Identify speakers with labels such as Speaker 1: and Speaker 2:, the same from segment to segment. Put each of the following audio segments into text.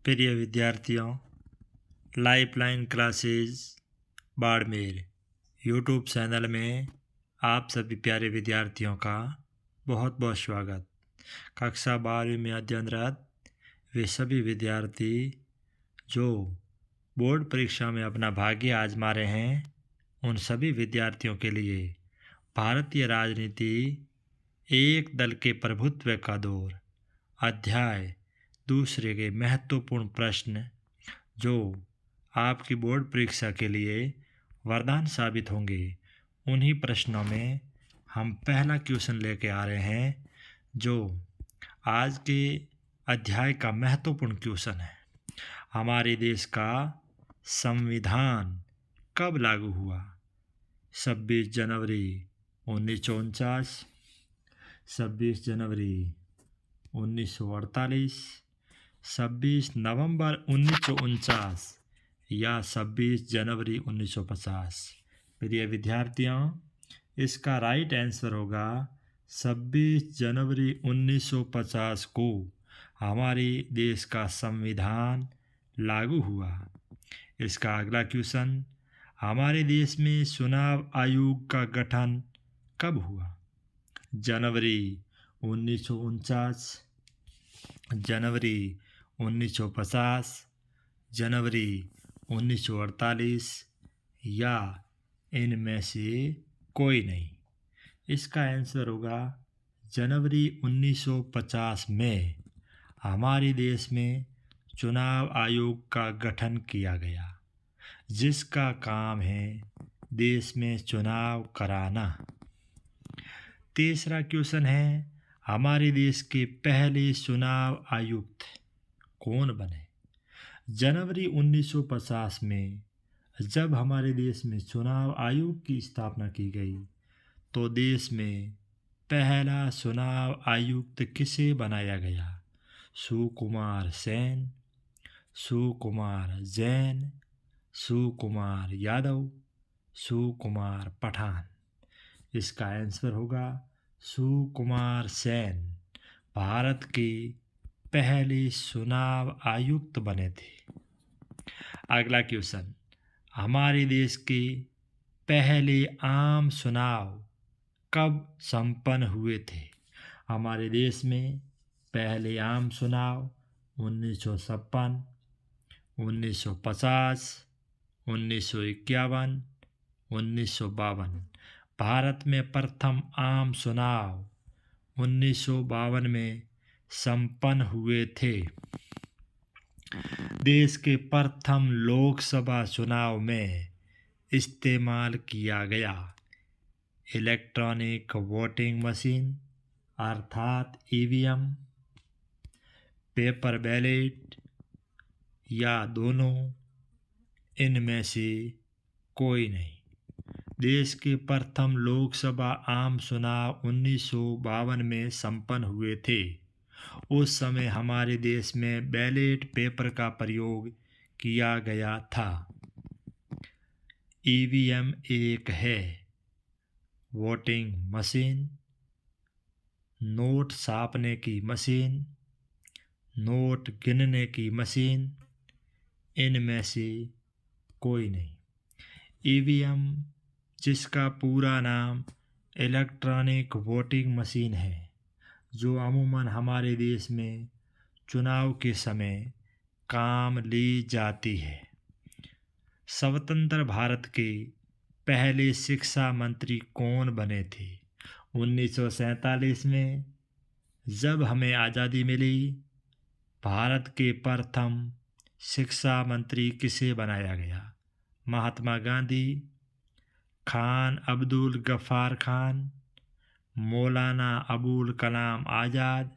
Speaker 1: प्रिय विद्यार्थियों, lifeline classes Barmer YouTube channel में आप सभी प्यारे विद्यार्थियों का बहुत बहुत स्वागत। कक्षा 12वीं में अध्ययनरत वे सभी विद्यार्थी जो बोर्ड परीक्षा में अपना भाग्य आजमा रहे हैं, उन सभी विद्यार्थियों के लिए भारतीय राजनीति एक दल के प्रभुत्व का दौर अध्याय दूसरे के महत्वपूर्ण प्रश्न जो आपकी बोर्ड परीक्षा के लिए वरदान साबित होंगे, उन्हीं प्रश्नों में हम पहला क्वेश्चन लेके आ रहे हैं जो आज के अध्याय का महत्वपूर्ण क्वेश्चन है। हमारे देश का संविधान कब लागू हुआ? 26 जनवरी 1949, 26 जनवरी 1948, 26 नवंबर 1949 या 26 जनवरी 1950। प्रिय विद्यार्थियों, इसका राइट आंसर होगा 26 जनवरी 1950 को हमारे देश का संविधान लागू हुआ। इसका अगला क्वेश्चन, हमारे देश में चुनाव आयोग का गठन कब हुआ? जनवरी 1949, जनवरी 1950, जनवरी 1948 या इनमें से कोई नहीं। इसका आंसर होगा जनवरी 1950 में हमारे देश में चुनाव आयोग का गठन किया गया, जिसका काम है देश में चुनाव कराना। तीसरा क्वेश्चन है, हमारे देश के पहले चुनाव आयुक्त कौन बने? जनवरी 1950 में जब हमारे देश में चुनाव आयोग की स्थापना की गई तो देश में पहला चुनाव आयुक्त किसे बनाया गया? सुकुमार सेन, सुकुमार जैन, सुकुमार यादव, सुकुमार पठान। इसका आंसर होगा सुकुमार सेन भारत के पहले चुनाव आयुक्त बने थे। अगला क्वेश्चन, हमारे देश के पहले आम चुनाव कब संपन्न हुए थे? हमारे देश में पहले आम चुनाव 1956, 1950, 1951, 1952। भारत में प्रथम आम चुनाव 1952 में संपन्न हुए थे। देश के प्रथम लोकसभा चुनाव में इस्तेमाल किया गया इलेक्ट्रॉनिक वोटिंग मशीन अर्थात ईवीएम, पेपर बैलेट या दोनों, इनमें से कोई नहीं। देश के प्रथम लोकसभा आम चुनाव 1952 में संपन्न हुए थे। उस समय हमारे देश में बैलेट पेपर का प्रयोग किया गया था। ईवीएम एक है वोटिंग मशीन, नोट छापने की मशीन, नोट गिनने की मशीन, इनमें से कोई नहीं। ईवीएम, जिसका पूरा नाम इलेक्ट्रॉनिक वोटिंग मशीन है, जो अमूमन हमारे देश में चुनाव के समय काम ली जाती है। स्वतंत्र भारत के पहले शिक्षा मंत्री कौन बने थे? 1947 में जब हमें आज़ादी मिली, भारत के प्रथम शिक्षा मंत्री किसे बनाया गया? महात्मा गांधी, खान अब्दुल गफ्फार खान, मौलाना अबुल कलाम आज़ाद,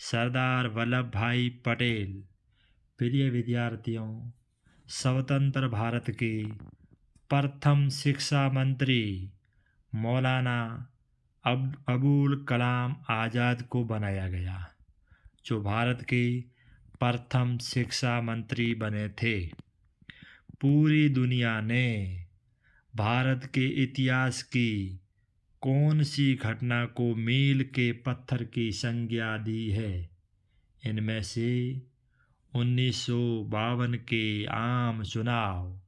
Speaker 1: सरदार वल्लभ भाई पटेल। प्रिय विद्यार्थियों, स्वतंत्र भारत के प्रथम शिक्षा मंत्री मौलाना अबुल कलाम आज़ाद को बनाया गया, जो भारत के प्रथम शिक्षा मंत्री बने थे। पूरी दुनिया ने भारत के इतिहास की कौन सी घटना को मील के पत्थर की संज्ञा दी है? इनमें से 1952 के आम चुनाव,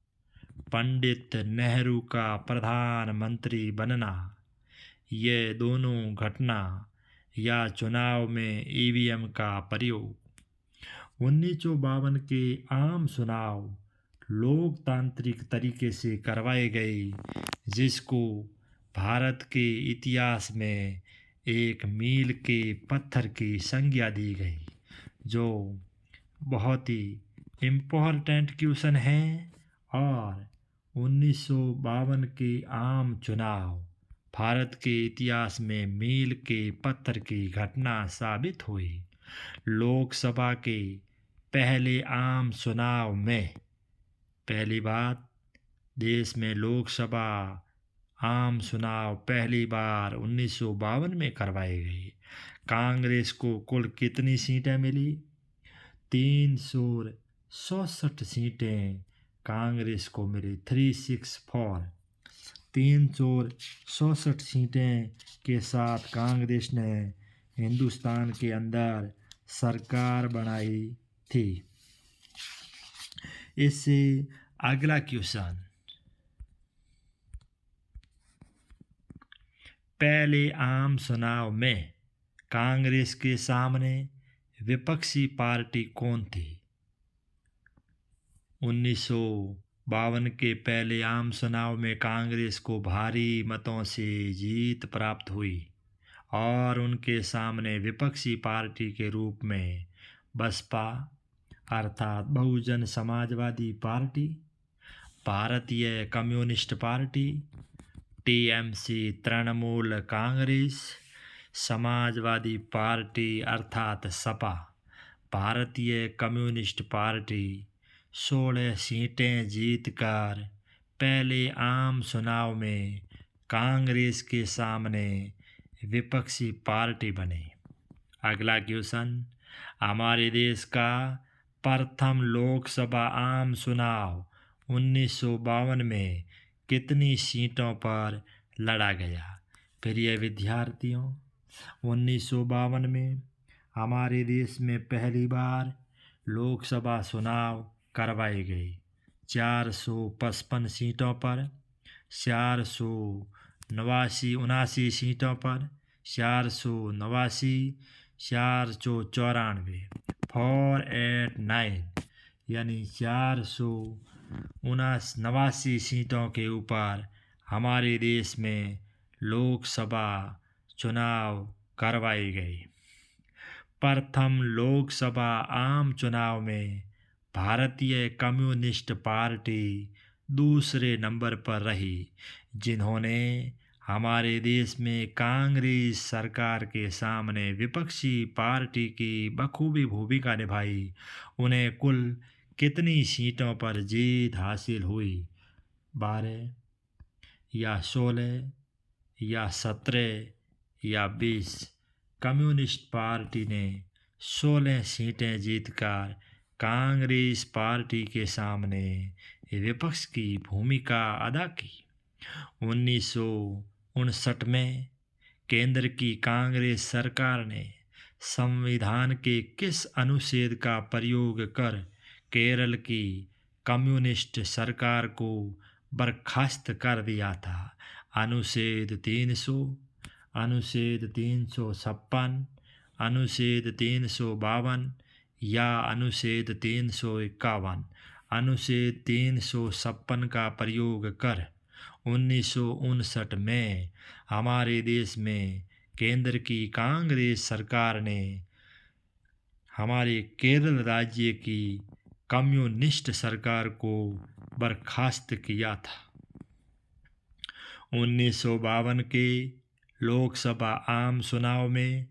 Speaker 1: पंडित नेहरू का प्रधानमंत्री बनना, ये दोनों घटना या चुनाव में ईवीएम का प्रयोग। 1952 के आम चुनाव लोकतांत्रिक तरीके से करवाए गए, जिसको भारत के इतिहास में एक मील के पत्थर की संज्ञा दी गई, जो बहुत ही इम्पोर्टेंट क्वेश्चन है। और 1952 के आम चुनाव भारत के इतिहास में मील के पत्थर की घटना साबित हुई। लोकसभा के पहले आम चुनाव में पहली बात, देश में लोकसभा आम चुनाव पहली बार 1952 में करवाए गए। कांग्रेस को कुल कितनी सीटें मिली? 367 सीटें कांग्रेस को मिली। 364 367 सीटें के साथ कांग्रेस ने हिंदुस्तान के अंदर सरकार बनाई थी। इससे अगला क्वेश्चन, पहले आम चुनाव में कांग्रेस के सामने विपक्षी पार्टी कौन थी? 1952 के पहले आम चुनाव में कांग्रेस को भारी मतों से जीत प्राप्त हुई और उनके सामने विपक्षी पार्टी के रूप में बसपा अर्थात बहुजन समाजवादी पार्टी, भारतीय communist party, TMC Trinamool Congress, Samajwadi party अर्थात सपा, भारतीय कम्युनिस्ट पार्टी 16 सीटें जीतकर पहले आम चुनाव में कांग्रेस के सामने विपक्षी पार्टी बने। अगला क्वेश्चन, हमारे देश का प्रथम लोकसभा आम चुनाव 1952 में कितनी सीटों पर लड़ा गया? प्रिय विद्यार्थियों, 1952 में हमारे देश में पहली बार लोकसभा चुनाव करवाए गए। 455 सीटों पर, 479 सीटों पर, 489, 494, 489 यानी 479 सीटों के ऊपर हमारे देश में लोकसभा चुनाव करवाए गए। प्रथम लोकसभा आम चुनाव में भारतीय कम्युनिस्ट पार्टी दूसरे नंबर पर रही, जिन्होंने हमारे देश में कांग्रेस सरकार के सामने विपक्षी पार्टी की बखूबी भूमिका निभाई। उन्हें कुल कितनी सीटों पर जीत हासिल हुई? 12 या 16 या 17 या 20? कम्युनिस्ट पार्टी ने 16 सीटें जीतकर कांग्रेस पार्टी के सामने विपक्ष की भूमिका अदा की। 1959 में केंद्र की कांग्रेस सरकार ने संविधान के किस अनुच्छेद का प्रयोग कर केरल की कम्युनिस्ट सरकार को बर्खास्त कर दिया था? अनुच्छेद 300, अनुच्छेद 356, अनुच्छेद 352 या अनुच्छेद 351? अनुच्छेद 356 का प्रयोग कर 1959 में हमारे देश में केंद्र की कांग्रेस सरकार ने हमारे केरल राज्य की कम्युनिस्ट सरकार को बर्खास्त किया था। 1952 के लोकसभा आम चुनाव में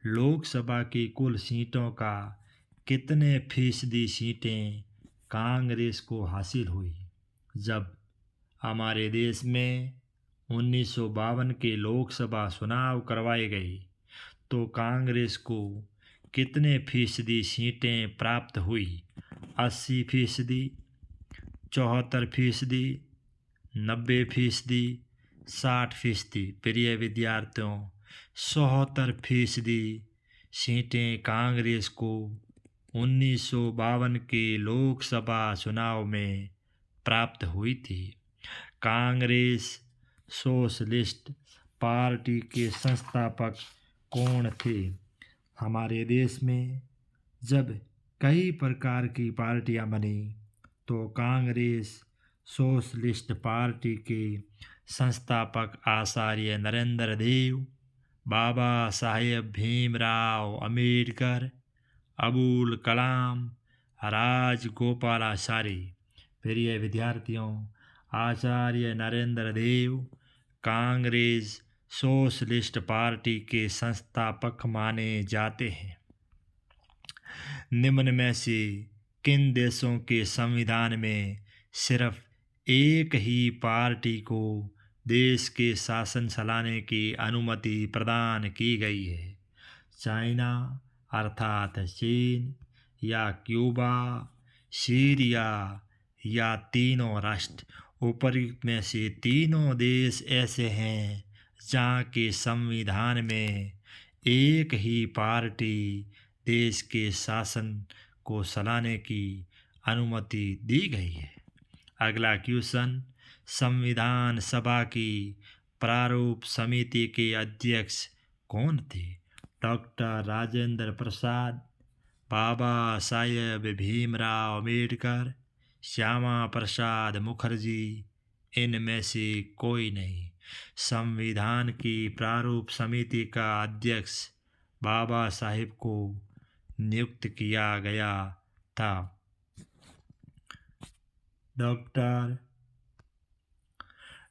Speaker 1: लोकसभा की कुल सीटों का कितने फीसदी सीटें कांग्रेस को हासिल हुई? जब हमारे देश में 1952 के लोकसभा चुनाव करवाए गए तो कांग्रेस को कितने फीसदी सीटें प्राप्त हुई? 80%, 74%, 90%, 60%? प्रिय विद्यार्थियों, 74% सीटें कांग्रेस को 1952 के लोकसभा चुनाव में प्राप्त हुई थी। कांग्रेस सोशलिस्ट पार्टी के संस्थापक कौन थे? हमारे देश में जब कई प्रकार की पार्टियां बनी तो कांग्रेस सोशलिस्ट पार्टी के संस्थापक आचार्य नरेंद्र देव, बाबा साहेब भीमराव अंबेडकर, अबुल कलाम, राजगोपालाचारी। प्रिय विद्यार्थियों, आचार्य नरेंद्र देव कांग्रेस सोशलिस्ट पार्टी के संस्थापक माने जाते हैं। निम्न में से किन देशों के संविधान में सिर्फ एक ही पार्टी को देश के शासन चलाने की अनुमति प्रदान की गई है? चाइना अर्थात चीन, या क्यूबा, सीरिया, या तीनों राष्ट्र? उपर्युक्त में से तीनों देश ऐसे हैं जहाँ के संविधान में एक ही पार्टी देश के शासन को चलाने की अनुमति दी गई है। अगला क्वेश्चन, संविधान सभा की प्रारूप समिति के अध्यक्ष कौन थे? डॉक्टर राजेंद्र प्रसाद, बाबा साहेब भीमराव अंबेडकर, श्यामा प्रसाद मुखर्जी, इनमें से कोई नहीं। संविधान की प्रारूप समिति का अध्यक्ष बाबा साहेब को नियुक्त किया गया था।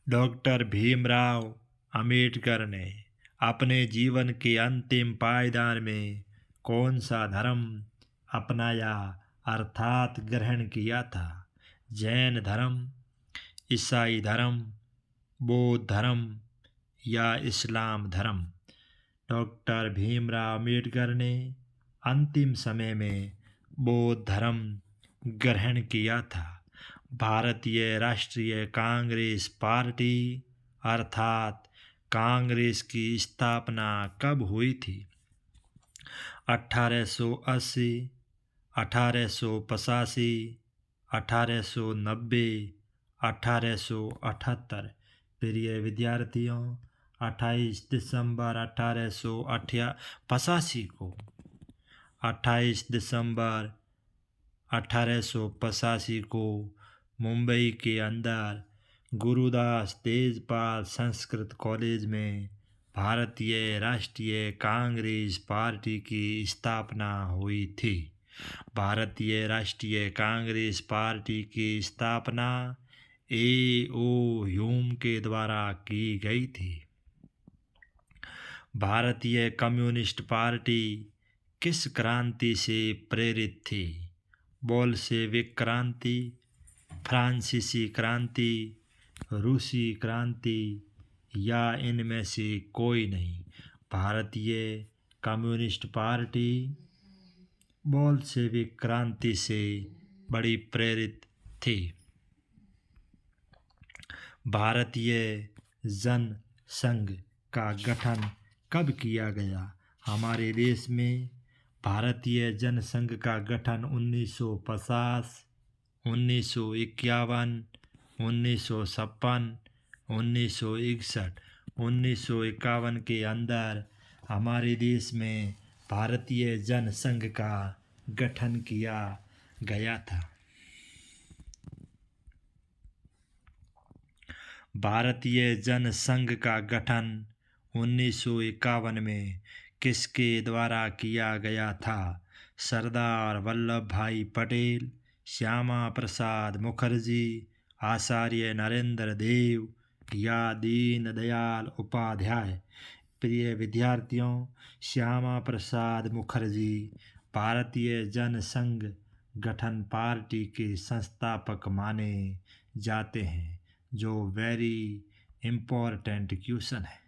Speaker 1: डॉक्टर भीमराव अंबेडकर ने अपने जीवन के अंतिम पायदान में कौन सा धर्म अपनाया अर्थात ग्रहण किया था? जैन धर्म, ईसाई धर्म, बौद्ध धर्म, या इस्लाम धर्म? डॉक्टर भीमराव अंबेडकर ने अंतिम समय में बौद्ध धर्म ग्रहण किया था। भारतीय राष्ट्रीय कांग्रेस पार्टी अर्थात कांग्रेस की स्थापना कब हुई थी? 1880, 1885, 1890, 1878? प्रिय विद्यार्थियों, 28 दिसंबर 1885 को 28 दिसंबर 1885 को मुंबई के अंदर गुरुदास तेजपाल संस्कृत कॉलेज में भारतीय राष्ट्रीय कांग्रेस पार्टी की स्थापना हुई थी। भारतीय राष्ट्रीय कांग्रेस पार्टी की स्थापना A.O. ह्यूम के द्वारा की गई थी। भारतीय कम्युनिस्ट पार्टी किस क्रांति से प्रेरित थी? बोल्शेविक क्रांति, फ्रांसीसी क्रांति, रूसी क्रांति, या इनमें से कोई नहीं? भारतीय कम्युनिस्ट पार्टी बोल्शेविक क्रांति से बड़ी प्रेरित थी। भारतीय जन संघ का गठन कब किया गया? हमारे देश में भारतीय जनसंघ का गठन 1950, 1951, 1956, 1961, 1951 के अंदर हमारे देश में भारतीय जनसंघ का गठन किया गया था। भारतीय जनसंघ का गठन 1951 में किसके द्वारा किया गया था? सरदार वल्लभ भाई पटेल, श्यामा प्रसाद मुखर्जी, आचार्य नरेंद्र देव, या दीनदयाल उपाध्याय? प्रिय विद्यार्थियों, श्यामा प्रसाद मुखर्जी भारतीय जनसंघ गठन पार्टी के संस्थापक माने जाते हैं, जो वेरी इम्पोर्टेंट क्वेश्चन है।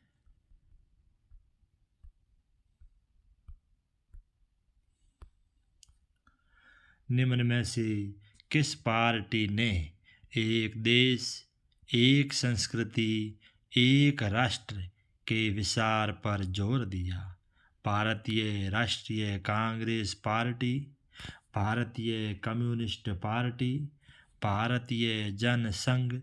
Speaker 1: निम्न में से किस पार्टी ने एक देश, एक संस्कृति, एक राष्ट्र के विचार पर जोर दिया? भारतीय राष्ट्रीय कांग्रेस पार्टी, भारतीय कम्युनिस्ट पार्टी, भारतीय जनसंघ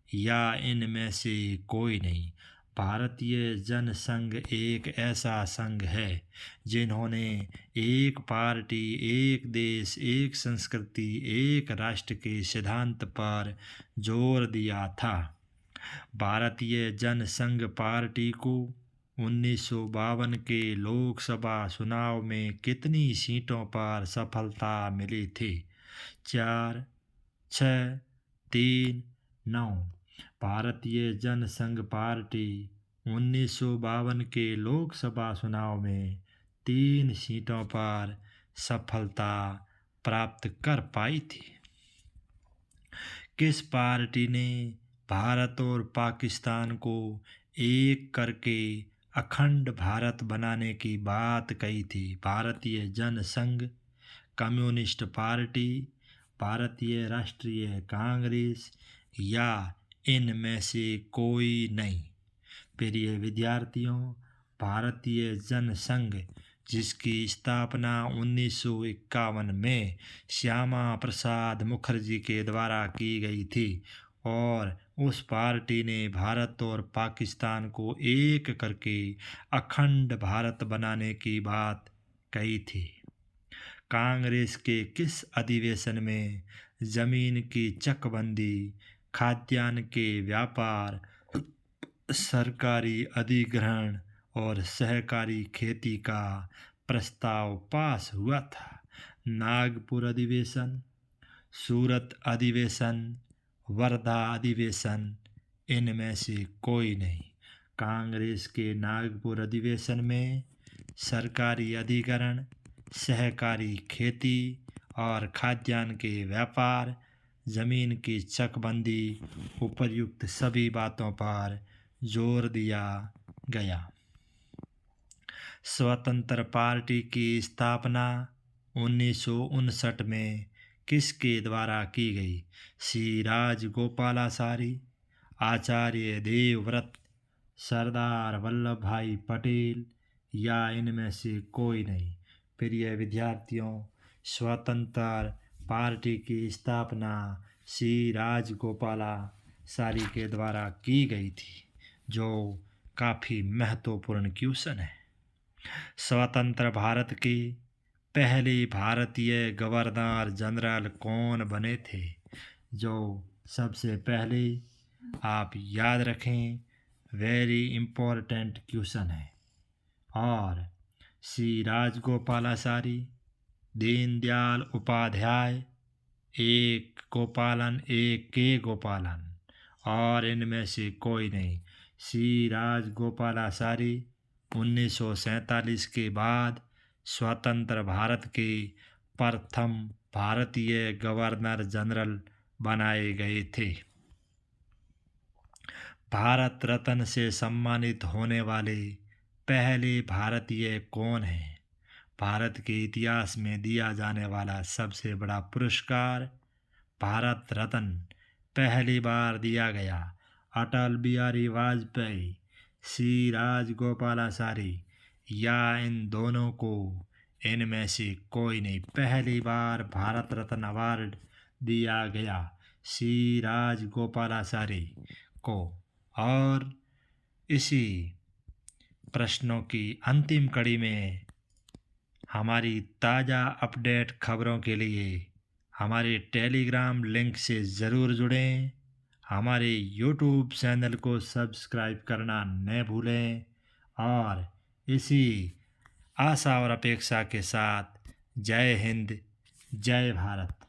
Speaker 1: या इनमें से कोई नहीं। भारतीय जनसंघ एक ऐसा संघ है जिन्होंने एक पार्टी, एक देश, एक संस्कृति, एक राष्ट्र के सिद्धांत पर जोर दिया था। भारतीय जनसंघ पार्टी को 1952 के लोकसभा चुनाव में कितनी सीटों पर सफलता मिली थी? 4, 6, 3, 9। भारतीय जनसंघ पार्टी 1952 के लोकसभा चुनाव में 3 सीटों पर सफलता प्राप्त कर पाई थी। किस पार्टी ने भारत और पाकिस्तान को एक करके अखंड भारत बनाने की बात कही थी? भारतीय जनसंघ, कम्युनिस्ट पार्टी, भारतीय राष्ट्रीय कांग्रेस या इनमें से कोई नहीं। प्रिय विद्यार्थियों, भारतीय जनसंघ जिसकी स्थापना 1951 में श्यामा प्रसाद मुखर्जी के द्वारा की गई थी और उस पार्टी ने भारत और पाकिस्तान को एक करके अखंड भारत बनाने की बात कही थी। कांग्रेस के किस अधिवेशन में जमीन की चकबंदी, खाद्यान्न के व्यापार, सरकारी अधिग्रहण और सहकारी खेती का प्रस्ताव पास हुआ था? नागपुर अधिवेशन, सूरत अधिवेशन, वर्धा अधिवेशन, इनमें से कोई नहीं। कांग्रेस के नागपुर अधिवेशन में सरकारी अधिग्रहण, सहकारी खेती और खाद्यान्न के व्यापार, जमीन की चकबंदी, उपर्युक्त सभी बातों पर जोर दिया गया। स्वतंत्र पार्टी की स्थापना 1959 में किसके द्वारा की गई? श्री राजगोपालाचारी, आचार्य देवव्रत, सरदार वल्लभ भाई पटेल या इनमें से कोई नहीं। प्रिय विद्यार्थियों, स्वतंत्र पार्टी की स्थापना श्री राजगोपालाचारी के द्वारा की गई थी, जो काफ़ी महत्वपूर्ण क्वेश्चन है। स्वतंत्र भारत के पहले भारतीय गवर्नर जनरल कौन बने थे? जो सबसे पहले आप याद रखें, वेरी इम्पोर्टेंट क्वेश्चन है। और श्री राजगोपालाचारी, दीनदयाल उपाध्याय, एक गोपालन, एक के गोपालन, और इनमें से कोई नहीं। श्री राजगोपालाचारी 1947 के बाद स्वतंत्र भारत के प्रथम भारतीय गवर्नर जनरल बनाए गए थे। भारत रत्न से सम्मानित होने वाले पहले भारतीय कौन हैं? भारत के इतिहास में दिया जाने वाला सबसे बड़ा पुरस्कार भारत रत्न पहली बार दिया गया। अटल बिहारी वाजपेयी, श्री राजगोपालाचारी या इन दोनों को? इनमें से कोई नहीं। पहली बार भारत रत्न अवार्ड दिया गया श्री राजगोपालाचारी को। और इसी प्रश्नों की अंतिम कड़ी में हमारी ताज़ा अपडेट खबरों के लिए हमारे टेलीग्राम लिंक से ज़रूर जुड़ें। हमारे यूट्यूब चैनल को सब्सक्राइब करना न भूलें। और इसी आशा और अपेक्षा के साथ जय हिंद, जय भारत।